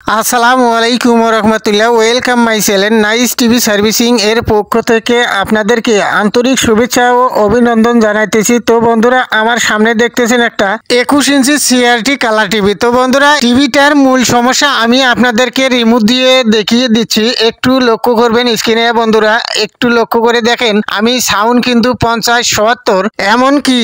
আসসালামু আলাইকুম রহমতুল্লাহ। Welcome my channel nice TV servicing এর পক্ষ থেকে আপনাদেরকে আন্তরিক শুভেচ্ছা ও অভিনন্দন জানাইতেছি। তো বন্ধুরা, আমার সামনে দেখতেছেন একটা 21 ইঞ্চি সিআরটি কালার টিভি। তো বন্ধুরা, টিভিটার মূল সমস্যা আমি আপনাদেরকে রিমোট দিয়ে দেখিয়ে দিচ্ছি, একটু লক্ষ্য করবেন স্ক্রিনে। বন্ধুরা, একটু লক্ষ্য করে দেখেন, আমি সাউন্ড কিন্তু 50, 70 এমনকি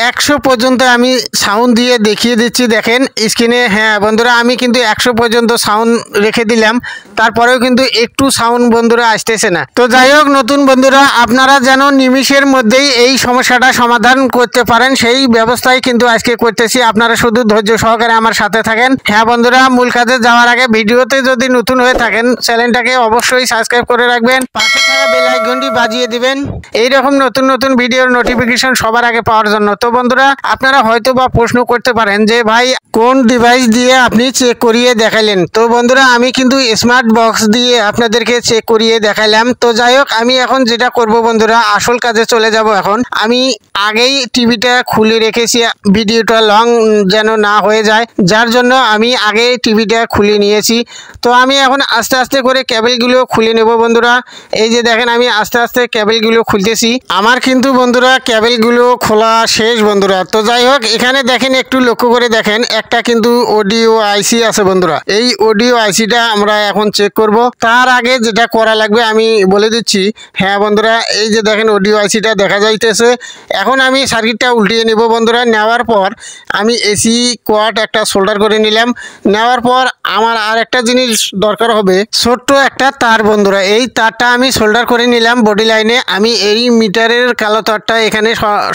100 পর্যন্ত আমি সাউন্ড দিয়ে দেখিয়ে দিচ্ছি। দেখেন স্ক্রিনে। হ্যাঁ বন্ধুরা, আমি কিন্তু 100 পর্যন্ত সাউন্ড রেখে দিলাম, তারপরেও কিন্তু একটু সাউন্ড বন্ধুরা আসতেছে না। তো যাই হোক, নতুন বন্ধুরা, আপনারা যেন নিমিষের মধ্যেই এই সমস্যাটা সমাধান করতে পারেন সেই ব্যবস্থাই কিন্তু আজকে করতেছি। আপনারা শুধু ধৈর্য সহকারে আমার সাথে থাকেন। হ্যাঁ বন্ধুরা, মূল কাজে যাওয়ার আগে ভিডিওতে যদি নতুন হয়ে থাকেন চ্যানেলটাকে অবশ্যই সাবস্ক্রাইব করে রাখবেন, পাশে থাকা বেল আইকনটি বাজিয়ে দিবেন এইরকম নতুন নতুন ভিডিওর নোটিফিকেশন সবার আগে পাওয়ার জন্য। তো বন্ধুরা, আপনারা হয়তো বা প্রশ্ন করতে পারেন যে ভাই কোন ডিভাইস দিয়ে আপনি চেক করিয়ে দেখালেন। তো বন্ধুরা, আমি কিন্তু স্মার্ট বক্স দিয়ে আপনাদেরকে চেক করিয়ে দেখালাম। তো যাই হোক, আমি এখন যেটা করব বন্ধুরা, আসল কাজে চলে যাব। এখন আমি আগেই টিভিটা খুলে রেখেছি, ভিডিওটা লং যেন না হয়ে যায়, যার জন্য আমি আগে টিভিটা খুলে নিয়েছি। তো আমি এখন আস্তে আস্তে করে কেবলগুলো খুলে নেব বন্ধুরা। এই যে দেখেন, আমি আস্তে আস্তে কেবলগুলো খুলতেছি। আমার কিন্তু বন্ধুরা কেবলগুলো খোলা শেষ বন্ধুরা। তো যাই হোক, এখানে দেখেন, একটু লক্ষ্য করে দেখেন, একটা কিন্তু অডিও আইসি আছে বন্ধুরা। এই অডিও আইসিটা আমরা এখন চেক করব। তার আগে যেটা করা লাগবে আমি বলে দিচ্ছি। হ্যাঁ বন্ধুরা, এই যে দেখেন অডিও আইসিটা দেখা যাইতেছে। এখন আমি সার্কিটটা উল্টিয়ে নেব বন্ধুরা। নেওয়ার পর আমি এসি কোয়ার্ড একটা সোল্ডার করে নিলাম। নেওয়ার পর আমার আর একটা জিনিস দরকার হবে, ছোট্ট একটা তার বন্ধুরা। এই তারটা আমি সোল্ডার করে নিলাম বডি লাইনে। আমি এই মিটারের কালো তারটা এখানে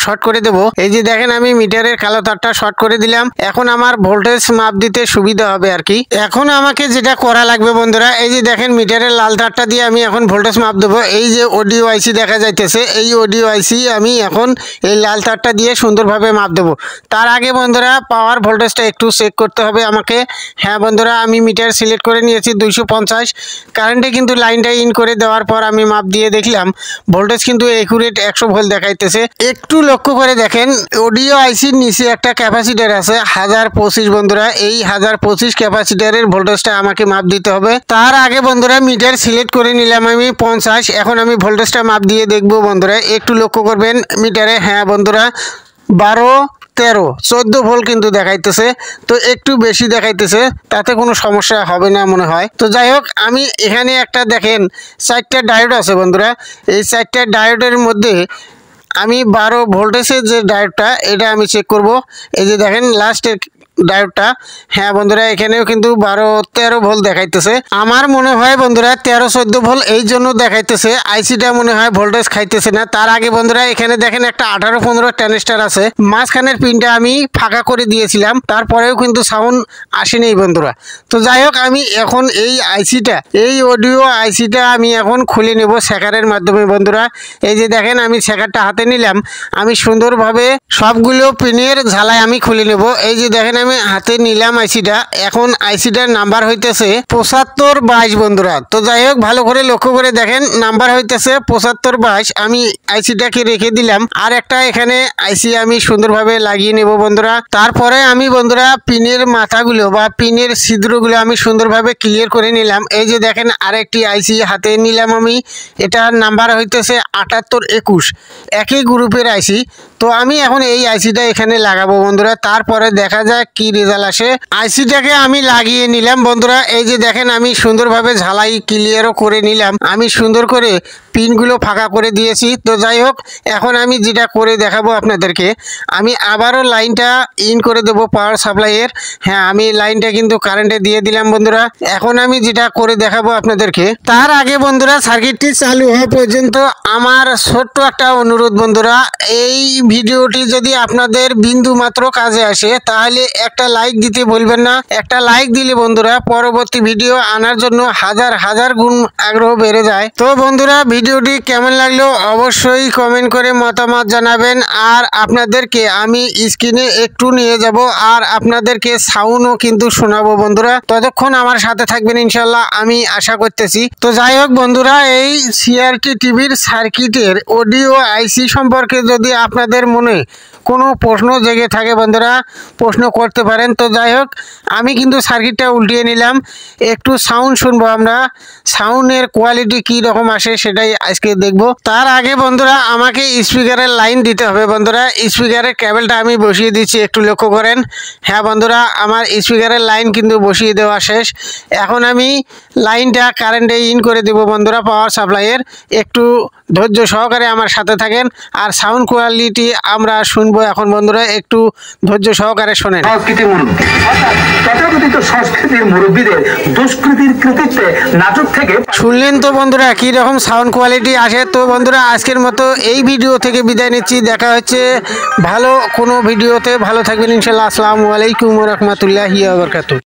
শর্ট করে দেব। এই যে দেখেন, আমি মিটারের কালো তারটা শর্ট করে দিলাম। এখন আমার ভোল্টেজ মাপ দিতে সুবিধা হবে আর কি। এখন আমাকে যেটা করা লাগবে বন্ধুরা, এই যে দেখেন মিটারের লাল তারটা দিয়ে আমি এখন ভোল্টেজ মাপ দেবো। এই যে অডিও আইসি দেখা যাইতেছে, এই অডিও আইসি আমি এখন এই লাল তারটা দিয়ে সুন্দরভাবে মাপ দেবো। তার আগে বন্ধুরা, পাওয়ার ভোল্টেজটা একটু চেক করতে হবে আমাকে। হ্যাঁ বন্ধুরা, আমি মিটার সিলেক্ট করে নিয়েছি 250। কারেন্টে কিন্তু লাইনটা ইন করে দেওয়ার পর আমি মাপ দিয়ে দেখলাম ভোল্টেজ কিন্তু একুরেট 100 ভোল্ট দেখাইতেছে। একটু লক্ষ্য করে দেখেন, অডিও আইসির নিচে একটা ক্যাপাসিটার আছে 1025 বন্ধুরা। এই 1025 ক্যাপাসিটারের ভোল্টেজটা আমাকে মাপ দিতে হবে। তার আগে বন্ধুরা, মিটার সিলেক্ট করে নিলাম আমি 50। এখন আমি ভোল্টেজটা মাপ দিয়ে দেখবো বন্ধুরা। একটু লক্ষ্য করবেন মিটারে। হ্যাঁ বন্ধুরা, 12, 13, 14 ভোল্ট কিন্তু দেখাইতেছে। তো একটু বেশি দেখাইতেছে, তাতে কোনো সমস্যা হবে না মনে হয়। তো যাই হোক, আমি এখানে একটা দেখেন 4টা ডায়োড আছে বন্ধুরা। এই 4টা ডায়োডের মধ্যে আমি 12 ভোল্টেজের যে ডায়োডটা, এটা আমি চেক করব। এই যে দেখেন লাস্টের ডায়োডটা। হ্যাঁ বন্ধুরা, এখানেও কিন্তু 12, 13 ভোল্ট দেখাইতেছে। আমার মনে হয় বন্ধুরা 13, 14 ভোল্ট এই জন্য দেখাইতেছে, আইসিটা মনে হয় ভোল্টেজ খাইতেছে না। তার আগে বন্ধুরা, এখানে দেখেন একটা 18, 15 ট্রানজিস্টার আছে। মাঝখানের পিনটা আমি ফাঁকা করে দিয়েছিলাম, তারপরেও কিন্তু সাউন্ড আসেনি বন্ধুরা। তো যাই হোক, আমি এখন এই আইসিটা, এই অডিও আইসিটা আমি এখন খুলে নেব শেখারের মাধ্যমে বন্ধুরা। এই যে দেখেন, আমি শেখারটা হাতে নিলাম। আমি সুন্দরভাবে সবগুলো পিনের ঝালাই আমি খুলে নেব। এই যে দেখেন, আমি হাতে নিলাম আইসিটা। এখন আইসিটার নাম্বার হইতেছে 7522 বন্ধুরা। তো যাই হোক, ভালো করে লক্ষ্য করে দেখেন, নাম্বার হইতেছে 7522। আমি আইসিটাকে রেখে দিলাম। আর একটা এখানে আইসি আমি সুন্দরভাবে লাগিয়ে নেব বন্ধুরা। তারপরে আমি বন্ধুরা পিনের মাথাগুলো বা পিনের ছিদ্রগুলো আমি সুন্দরভাবে ক্লিয়ার করে নিলাম। এই যে দেখেন, আরেকটি আইসি হাতে নিলাম আমি। এটার নাম্বার হইতেছে 7821, একই গ্রুপের আইসি। তো আমি এখন এই আইসিটা এখানে লাগাবো বন্ধুরা। তারপরে দেখা যাক কি রেজাল্ট আসে। আইসিটাকে আমি লাগিয়ে নিলাম বন্ধুরা। এই যে দেখেন, আমি সুন্দরভাবে ঝালাই ক্লিয়ারও করে নিলাম। আমি সুন্দর করে পিনগুলো ফাঁকা করে দিয়েছি। তো যাই হোক, এখন আমি যেটা করে দেখাবো আপনাদেরকে, আমি আবারও লাইনটা ইন করে দেবো পাওয়ার সাপ্লাইয়ের। হ্যাঁ, আমি লাইনটা কিন্তু কারেন্টে দিয়ে দিলাম বন্ধুরা। এখন আমি যেটা করে দেখাবো আপনাদেরকে, তার আগে বন্ধুরা সার্কিটটি চালু হওয়া পর্যন্ত আমার ছোট্ট একটা অনুরোধ বন্ধুরা, এই ভিডিওটি যদি আপনাদের বিন্দু মাত্র কাজে আসে তাহলে একটা লাইক দিতে ভুলবেন না। একটা লাইক দিলে বন্ধুরা পরবর্তী ভিডিও আনার জন্য হাজার হাজার গুণ আগ্রহ বেড়ে যায়। তো বন্ধুরা, ভিডিওটি কেমন লাগলো অবশ্যই কমেন্ট করে মতামত জানাবেন। আর আপনাদেরকে আমি স্ক্রিনে একটু নিয়ে যাব আর আপনাদেরকে সাউন্ডও কিন্তু শোনাবো বন্ধুরা। ততক্ষণ আমার সাথে থাকবেন ইনশাল্লাহ, আমি আশা করতেছি। তো যাই হোক বন্ধুরা, এই সিআরটি টিভির সার্কিটের অডিও আইসি সম্পর্কে যদি আপনাদের মনে কোনো প্রশ্ন জেগে থাকে বন্ধুরা, প্রশ্ন করতে পারেন। তো যাই হোক, আমি কিন্তু সার্কিটটা উল্টিয়ে নিলাম, একটু সাউন্ড শুনবো আমরা। সাউন্ডের কোয়ালিটি কী রকম আসে সেটাই আজকে দেখব। তার আগে বন্ধুরা আমাকে স্পিকারের লাইন দিতে হবে বন্ধুরা। স্পিকারের কেবলটা আমি বসিয়ে দিচ্ছি, একটু লক্ষ্য করেন। হ্যাঁ বন্ধুরা, আমার স্পিকারের লাইন কিন্তু বসিয়ে দেওয়া শেষ। এখন আমি লাইনটা কারেন্টে ইন করে দেব বন্ধুরা, পাওয়ার সাপ্লাইয়ের। একটু ধৈর্য সহকারে আমার সাথে থাকেন। আর সাউন্ড কোয়ালিটি আমরা শুনবো এখন বন্ধুরা, একটু ধৈর্য সহকারে শোনেন। সংস্কৃতির মুরব্বীদের দুষ্কৃতির কৃতিত্বে নাটক থেকে শুনলেন তো বন্ধুরা কি রকম সাউন্ড কোয়ালিটি আসে। তো বন্ধুরা আজকের মতো এই ভিডিও থেকে বিদায় নিচ্ছি, দেখা হচ্ছে ভালো কোনো ভিডিওতে। ভালো থাকবেন ইনশাল্লাহ। আসসালামু আলাইকুম ওয়া রাহমাতুল্লাহি ওয়া বারাকাতুহু।